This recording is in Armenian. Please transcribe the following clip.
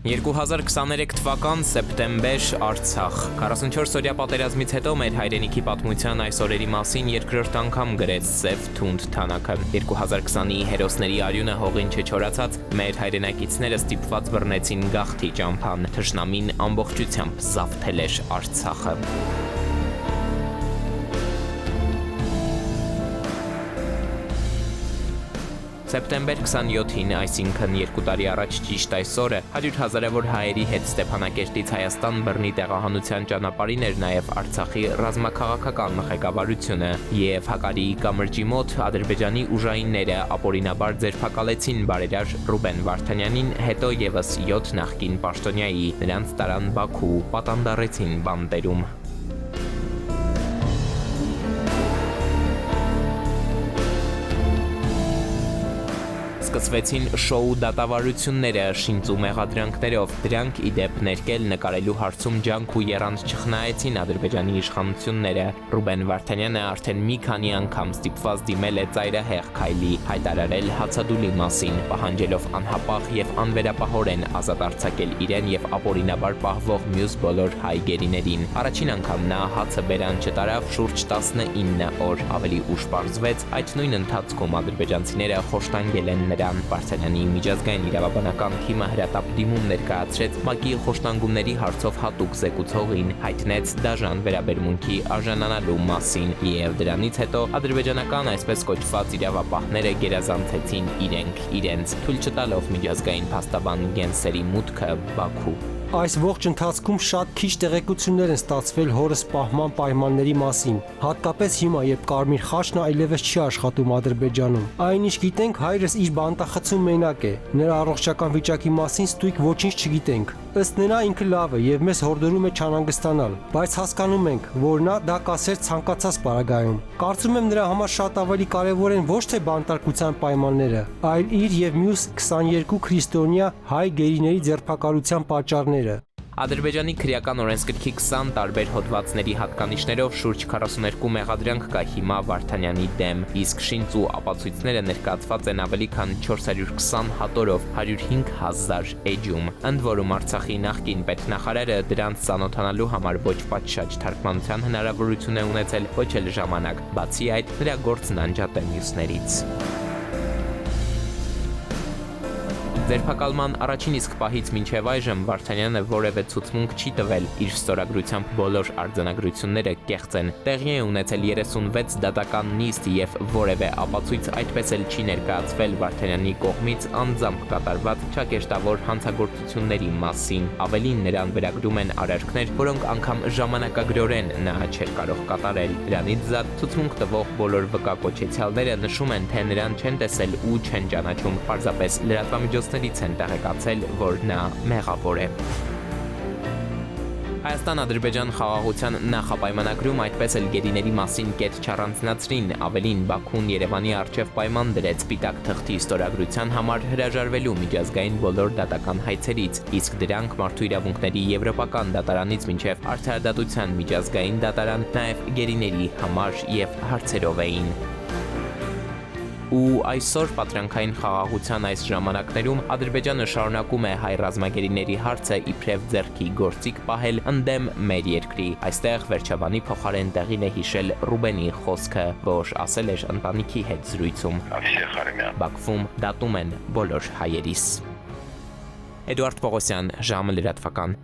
2023 թվական սեպտեմբեր Արցախ 44-օրյա պատերազմից հետո մեր հայրենիքի պատմության այս օրերի մասին երկրորդ անգամ գրեց Սև Թունդ թանակը 2020-ի հերոսների արյունը հողին չչորացած մեր հայրենակիցները ստիպված բռնեցին գաղթի ճամփան թշնամին ամբողջությամբ զավթել էր Արցախը Սեպտեմբեր 27-ին, այսինքն 2 տարի առաջ ճիշտ այս օրը 100 հազարավոր հայերի հետ Ստեփանակերտից Հայաստան բռնի տեղահանության ճանապարհին էր նաև Արցախի ռազմաքաղաքական ղեկավարությունը եւ Հակարիի կամրջի մոտ Ադրբեջանի ուժայինները ապօրինաբար ձերբակալեցին բարերար Ռուբեն Վարդանյանին, հետո եւս 7 նախկին պաշտոնյայի, նրանց տարան Բաքու, պատանդառեցին բանտերում Սկսվեցին շոու դատավարությունները շինծու մեղադրանքներով, դրանք ի դեպ ներկել նկարելու հարցում ջանք ու եռանդ չխնայեցին Ադրբեջանի իշխանությունները։ Ռուբեն Վարդանյանը արդեն մի քանի անգամ ստիպված դիմել է ծայրահեղ քայլի, հայտարարել հացադուլի մասին, պահանջելով անհապաղ եւ անվերապահորեն ազատ արձակել իրեն եւ ապօրինաբար պահվող մյուս բոլոր հայ գերիներին։ Առաջին անգամ նա հացը բերան չտարավ շուրջ 19 օր, ավելի ուշ պարզվեց, այդ նույն ընթացքում ադրբեջանցիները խոշտանգել են Վարդանյանի միջազգային իրավաբանական թիմը հրատապ դիմում ներկայացրեց ՄԱԿ-ի խոշտանգումների հարցով հատուկ զեկուցողին, հայտնեց դաժան վերաբերմունքի արժանանալու մասին եւ դրանից հետո ադրբեջանական այսպես կոչված իրավապահները գերազանցեցին իրենց, թույլ չտալով միջազգային փաստաբան Գենսերի մուտքը Բաքու։ Այս ողջ ընթացքում շատ քիչ տեղեկություններ են ստացվել հորս պահման պայմանների մասին, հատկապես հիմա, երբ Կարմիր խաչն այլևս չի աշխատում Ադրբեջանում։ Այն ինչ գիտենք, հայրս իր բանտախցում մենակ է, նրա առողջական վիճակի մասին ստույգ ոչինչ չգիտենք։ Ըստ նրա ինքը լավ է եւ մեզ հորդորում է չանհանգստանալ, բայց հասկանում ենք, որ նա դա կասեր ցանկացած պարագայում։ Կարծում եմ նրա համար շատ ավելի կարեւոր են ոչ թե բանտարկության պայմանները, այլ իր եւ մյուս 22 քրիստոնյա հայ գերիների ձերբակալության պատճառները։ Ադրբեջանի քրեական օրենսգրքի 20 տարբեր հոդվածների հատկանիշներով շուրջ 42 մեղադրանք կա հիմա Վարդանյանի դեմ, իսկ շինծու ապացույցները ներկայացված են ավելի քան 420 հատորով 105,000 էջում։ Ընդ որում Արցախի նախկին պետնախարարը դրանց ծանոթանալու համար ոչ պատշաճ թարգմանության հնարավորություն է ունեցել, ոչ էլ ժամանակ, բացի այդ նրա գործն անջատ է մյուսներից։ Ձերբակալման առաջին իսկ պահից մինչև այժմ Վարդանյանը որևէ ցուցմունք չի տվել, իր ստորագրությամբ բոլոր արձանագրությունները կեղծ են։ Տեղի է ունեցել 36 դատական նիստ եւ որևէ ապացույց այդպես էլ չի ներկայացվել Վարդանյանի կողմից անձամբ կատարված ճակերտավոր հանցագործությունների մասին։ Ավելին նրան վերագրում են արարքներ, որոնք անգամ ժամանակագրորեն նա չէր կարող կատարել։ Դրանից զատ ցուցմունք տվող բոլոր վկակոչեցյալները նշում են, թե նրան չեն տեսել ու չեն ճանաչում, պարզապես լրատվամիջոցներից են տեղեկացել, որ նա մեղավոր է։ Հայաստան-Ադրբեջան խաղաղության նախապայմանագրում այդպես էլ գերիների մասին կետ չառանձնացրին, ավելին Բաքուն Երևանի առջև պայման դրեց սպիտակ թղթի ստորագրության համար հրաժարվելու միջազգային բոլոր դատական հայցերից, իսկ դրանք մարդու իրավունքների եվրոպական դատարանից մինչև արդարադատության միջազգային դատարան նաև գերիների համար եւ հարցերով էին։ Ու այսօր պատրանքային խաղաղության այս ժամանակներում Ադրբեջանը շարունակում է հայ ռազմագերիների հարցը իբրև ձեռքի գործիք պահել ընդդեմ մեր երկրի։ Այստեղ վերջաբանի փոխարեն տեղին է հիշել Ռուբենի խոսքը, որ ասել էր ընտանիքի հետ զրույցում։ Բաքվում դատում են բոլոր հայերիս։ Էդուարդ Պողոսյան, ժամը լրատվական։